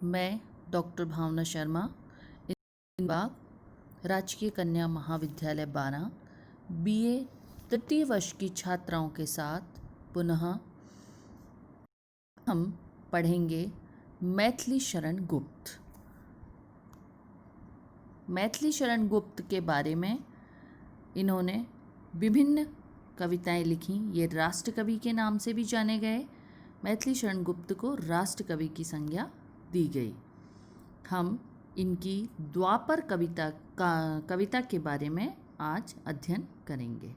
मैं डॉक्टर भावना शर्मा बाग राजकीय कन्या महाविद्यालय 12 बीए तृतीय वर्ष की छात्राओं के साथ पुनः हम पढ़ेंगे मैथिली शरण गुप्त। मैथिली शरण गुप्त के बारे में इन्होंने विभिन्न कविताएं लिखी। ये राष्ट्रकवि के नाम से भी जाने गए। मैथिली शरण गुप्त को राष्ट्रकवि की संज्ञा दी गई। हम इनकी द्वापर कविता के बारे में आज अध्ययन करेंगे।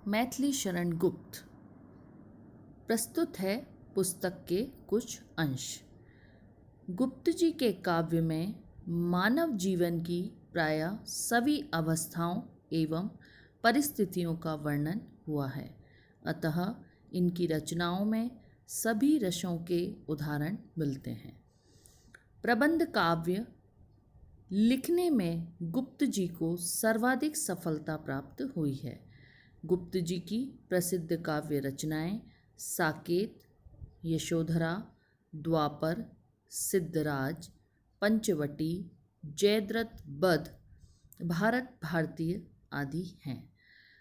मैथिली शरण गुप्त प्रस्तुत है पुस्तक के कुछ अंश। गुप्त जी के काव्य में मानव जीवन की प्रायः सभी अवस्थाओं एवं परिस्थितियों का वर्णन हुआ है, अतः इनकी रचनाओं में सभी रसों के उदाहरण मिलते हैं। प्रबंध काव्य लिखने में गुप्त जी को सर्वाधिक सफलता प्राप्त हुई है। गुप्त जी की प्रसिद्ध काव्य रचनाएं साकेत, यशोधरा, द्वापर, सिद्धराज, पंचवटी, जयद्रथ बध, भारत भारतीय आदि हैं।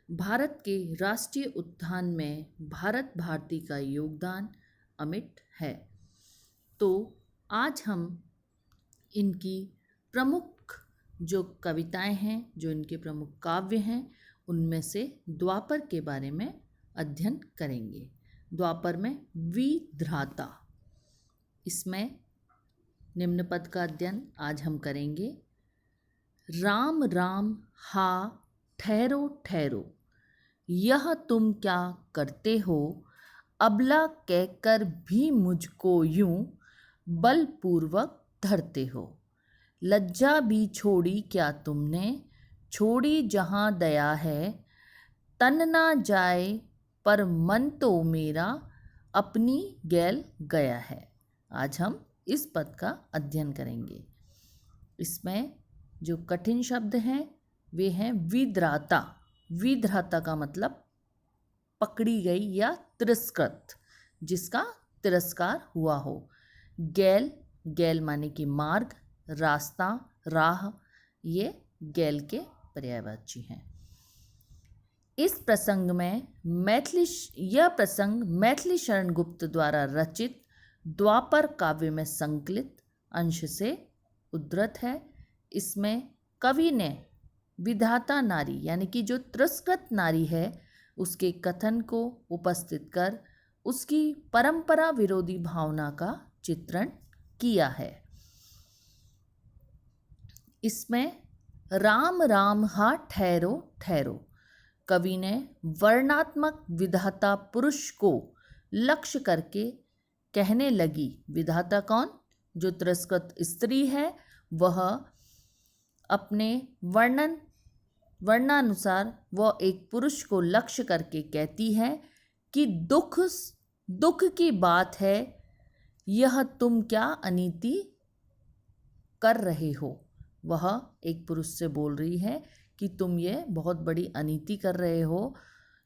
भारत के राष्ट्रीय उत्थान में भारत भारती का योगदान अमिट है। तो आज हम इनकी प्रमुख जो कविताएं हैं, जो इनके प्रमुख काव्य हैं, उनमें से द्वापर के बारे में अध्ययन करेंगे। द्वापर में विधाता, इसमें निम्न पद का अध्ययन आज हम करेंगे। राम राम हा ठहरो ठहरो, यह तुम क्या करते हो, अबला कहकर भी मुझको यूं बलपूर्वक धरते हो। लज्जा भी छोड़ी क्या तुमने, छोड़ी जहाँ दया है, तन ना जाए पर मन तो मेरा अपनी गैल गया है। आज हम इस पद का अध्ययन करेंगे। इसमें जो कठिन शब्द हैं वे हैं विद्राता। विद्राता का मतलब पकड़ी गई या तिरस्कृत, जिसका तिरस्कार हुआ हो। गैल, गैल माने कि मार्ग, रास्ता, राह, ये गैल के पर्यायवाची हैं। इस प्रसंग में यह प्रसंग मैथिली शरण गुप्त द्वारा रचित द्वापर काव्य में संकलित अंश से उद्धृत है। इसमें कवि ने विधाता नारी यानी कि जो तिरस्कृत नारी है उसके कथन को उपस्थित कर उसकी परंपरा विरोधी भावना का चित्रण किया है। इसमें राम राम हा ठहरो ठहरो, कवि ने वर्णात्मक विधाता पुरुष को लक्ष्य करके कहने लगी। विधाता कौन? जो तिरस्कृत स्त्री है, वह अपने वर्णानुसार वह एक पुरुष को लक्ष्य करके कहती है कि दुख की बात है, यह तुम क्या अनीति कर रहे हो। वह एक पुरुष से बोल रही है कि तुम ये बहुत बड़ी अनीति कर रहे हो,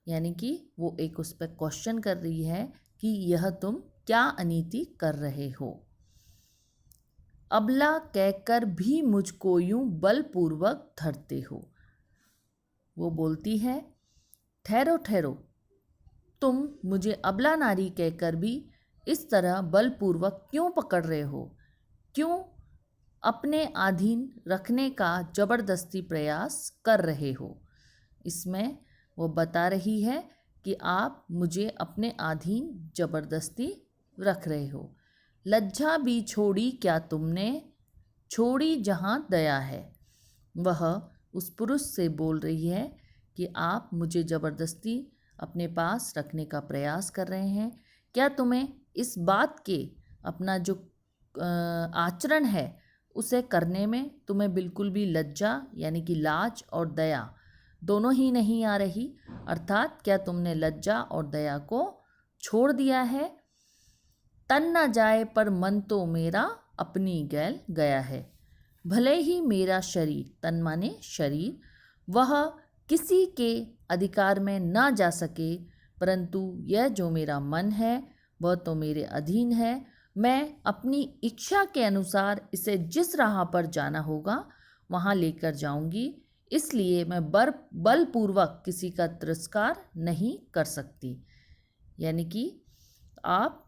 यानी कि वो एक उस पर क्वेश्चन कर रही है कि यह तुम क्या अनीति कर रहे हो। अबला कहकर भी मुझको यूं बलपूर्वक धरते हो। वो बोलती है ठहरो ठहरो, तुम मुझे अबला नारी कहकर भी इस तरह बलपूर्वक क्यों पकड़ रहे हो, क्यों अपने अधीन रखने का जबरदस्ती प्रयास कर रहे हो। इसमें वो बता रही है कि आप मुझे अपने अधीन जबरदस्ती रख रहे हो। लज्जा भी छोड़ी क्या तुमने, छोड़ी जहाँ दया है। वह उस पुरुष से बोल रही है कि आप मुझे ज़बरदस्ती अपने पास रखने का प्रयास कर रहे हैं। क्या तुम्हें इस बात के अपना जो आचरण है उसे करने में तुम्हें बिल्कुल भी लज्जा यानी कि लाज और दया दोनों ही नहीं आ रही, अर्थात क्या तुमने लज्जा और दया को छोड़ दिया है। तन न जाए पर मन तो मेरा अपनी गैल गया है। भले ही मेरा शरीर, तन माने शरीर, वह किसी के अधिकार में ना जा सके, परंतु यह जो मेरा मन है वह तो मेरे अधीन है। मैं अपनी इच्छा के अनुसार इसे जिस राह पर जाना होगा वहाँ लेकर जाऊंगी। इसलिए मैं बलपूर्वक किसी का तिरस्कार नहीं कर सकती। यानी कि आप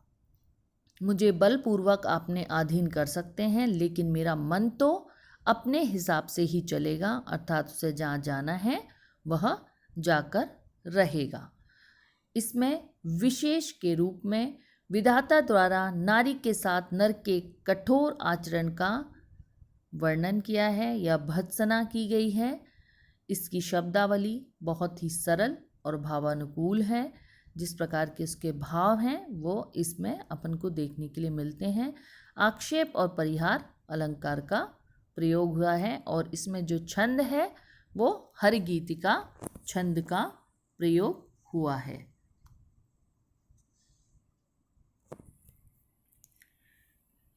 मुझे बलपूर्वक अपने अधीन कर सकते हैं, लेकिन मेरा मन तो अपने हिसाब से ही चलेगा, अर्थात उसे जहाँ जाना है वह जाकर रहेगा। इसमें विशेष के रूप में विधाता द्वारा नारी के साथ नर के कठोर आचरण का वर्णन किया है या भर्त्सना की गई है। इसकी शब्दावली बहुत ही सरल और भावानुकूल है। जिस प्रकार के इसके भाव हैं वो इसमें अपन को देखने के लिए मिलते हैं। आक्षेप और परिहार अलंकार का प्रयोग हुआ है और इसमें जो छंद है वो हरिगीतिका छंद का प्रयोग हुआ है।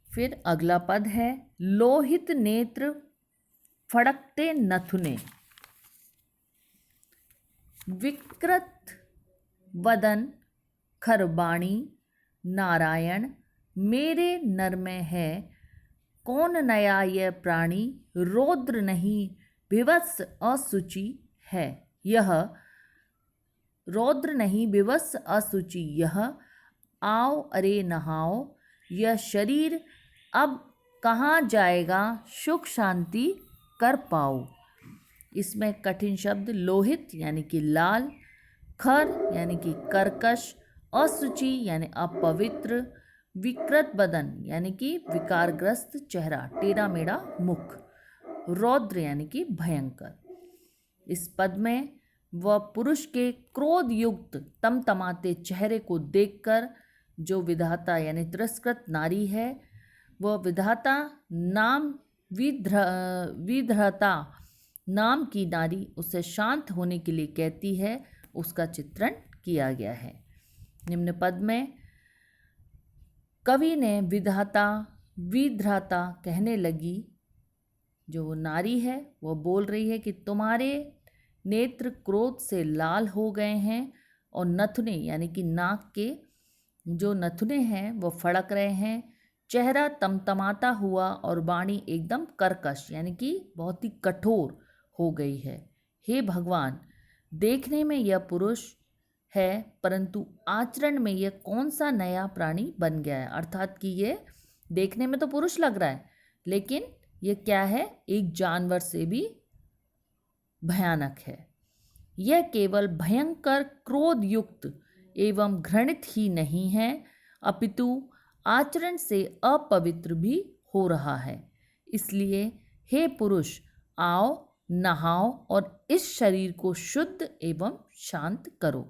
फिर अगला पद है लोहित नेत्र फड़कते नथुने, विकृत वदन खरबाणी नारायण मेरे नर में है, कौन नया यह प्राणी रौद्र नहीं विवत्स असुचि है। यह रौद्र नहीं विवत्स असुचि यह, आओ अरे नहाओ यह शरीर अब कहाँ जाएगा सुख शांति कर पाओ। इसमें कठिन शब्द लोहित यानी कि लाल, खर यानी कि कर्कश, असुचि यानी अपवित्र, विकृत बदन यानी कि विकारग्रस्त चेहरा टेढ़ा मेढ़ा मुख, रौद्र यानी कि भयंकर। इस पद में वह पुरुष के क्रोध युक्त तमतमाते चेहरे को देखकर जो विधाता यानी तिरस्कृत नारी है वह विधाता नाम विधृता नाम की नारी उसे शांत होने के लिए कहती है, उसका चित्रण किया गया है। निम्न पद में कवि ने विधाता विधृता कहने लगी, जो वो नारी है वह बोल रही है कि तुम्हारे नेत्र क्रोध से लाल हो गए हैं और नथुने यानी कि नाक के जो नथुने हैं वो फड़क रहे हैं, चेहरा तमतमाता हुआ और वाणी एकदम कर्कश यानी कि बहुत ही कठोर हो गई है। हे भगवान, देखने में यह पुरुष है परंतु आचरण में यह कौन सा नया प्राणी बन गया है। अर्थात कि ये देखने में तो पुरुष लग रहा है लेकिन ये क्या है, एक जानवर से भी भयानक है। यह केवल भयंकर क्रोध युक्त एवं घृणित ही नहीं है अपितु आचरण से अपवित्र भी हो रहा है। इसलिए हे पुरुष, आओ नहाओ और इस शरीर को शुद्ध एवं शांत करो।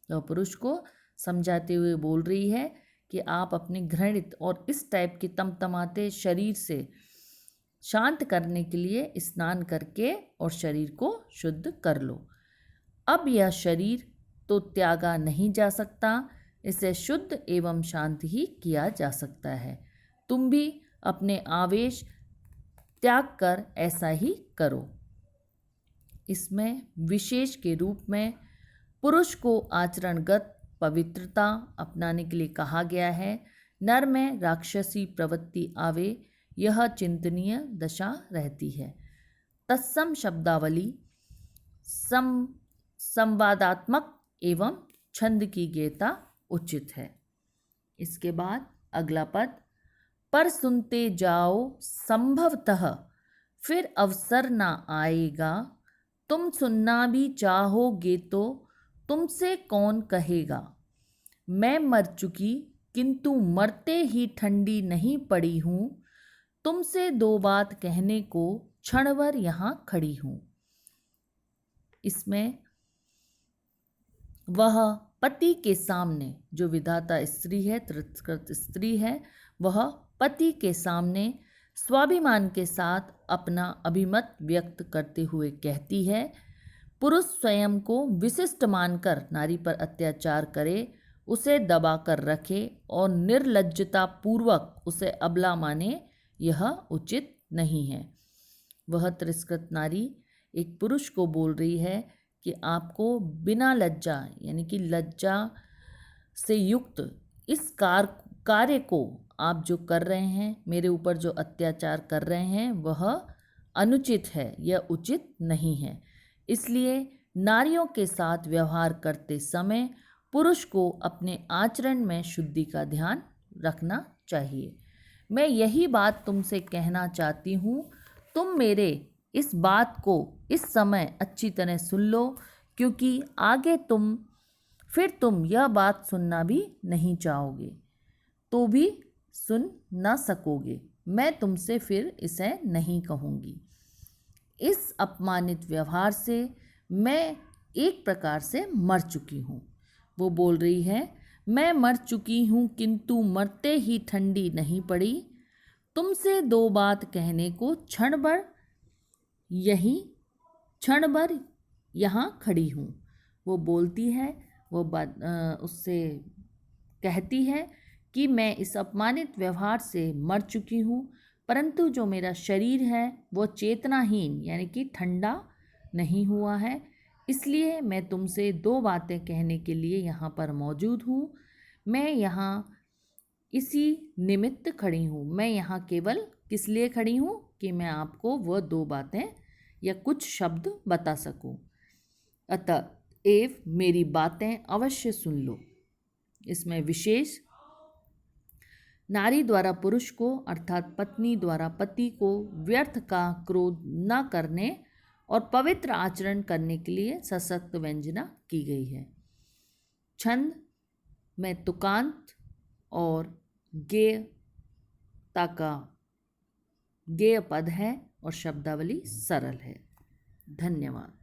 तो पुरुष को समझाते हुए बोल रही है कि आप अपने घृणित और इस टाइप के तमतमाते शरीर से शांत करने के लिए स्नान करके और शरीर को शुद्ध कर लो। अब यह शरीर तो त्यागा नहीं जा सकता, इसे शुद्ध एवं शांत ही किया जा सकता है। तुम भी अपने आवेश त्याग कर ऐसा ही करो। इसमें विशेष के रूप में पुरुष को आचरणगत पवित्रता अपनाने के लिए कहा गया है। नर में राक्षसी प्रवृत्ति आवे यह चिंतनीय दशा रहती है। तत्सम शब्दावली संवादात्मक एवं छंद की गेयता उचित है। इसके बाद अगला पद, पर सुनते जाओ संभवतः फिर अवसर ना आएगा, तुम सुनना भी चाहोगे तो तुमसे कौन कहेगा। मैं मर चुकी किंतु मरते ही ठंडी नहीं पड़ी हूँ, तुमसे दो बात कहने को क्षणभर यहाँ खड़ी हूँ। इसमें वह पति के सामने, जो विधाता स्त्री है, तिरस्कृत स्त्री है, वह पति के सामने स्वाभिमान के साथ अपना अभिमत व्यक्त करते हुए कहती है, पुरुष स्वयं को विशिष्ट मानकर नारी पर अत्याचार करे, उसे दबा कर रखे और निर्लज्जता पूर्वक उसे अबला माने, यह उचित नहीं है। वह तिरस्कृत नारी एक पुरुष को बोल रही है कि आपको बिना लज्जा यानी कि लज्जा से युक्त इस कार्य को आप जो कर रहे हैं, मेरे ऊपर जो अत्याचार कर रहे हैं, वह अनुचित है, यह उचित नहीं है। इसलिए नारियों के साथ व्यवहार करते समय पुरुष को अपने आचरण में शुद्धि का ध्यान रखना चाहिए। मैं यही बात तुमसे कहना चाहती हूँ। तुम मेरे इस बात को इस समय अच्छी तरह सुन लो, क्योंकि आगे तुम यह बात सुनना भी नहीं चाहोगे, तो भी सुन ना सकोगे। मैं तुमसे फिर इसे नहीं कहूँगी। इस अपमानित व्यवहार से मैं एक प्रकार से मर चुकी हूँ। वो बोल रही है, मैं मर चुकी हूँ, किंतु मरते ही ठंडी नहीं पड़ी। तुमसे दो बात कहने को क्षण भर यहाँ खड़ी हूँ। वो बोलती है, वो उससे कहती है कि मैं इस अपमानित व्यवहार से मर चुकी हूँ, परंतु जो मेरा शरीर है वो चेतनाहीन यानी कि ठंडा नहीं हुआ है। इसलिए मैं तुमसे दो बातें कहने के लिए यहाँ पर मौजूद हूँ। मैं यहाँ इसी निमित्त खड़ी हूँ। मैं यहाँ केवल किस लिए खड़ी हूँ कि मैं आपको वह दो बातें या कुछ शब्द बता सकूँ। अतएव मेरी बातें अवश्य सुन लो। इसमें विशेष नारी द्वारा पुरुष को अर्थात पत्नी द्वारा पति को व्यर्थ का क्रोध न करने और पवित्र आचरण करने के लिए सशक्त व्यंजना की गई है। छंद में तुकांत और गेयता का गेय पद है और शब्दावली सरल है। धन्यवाद।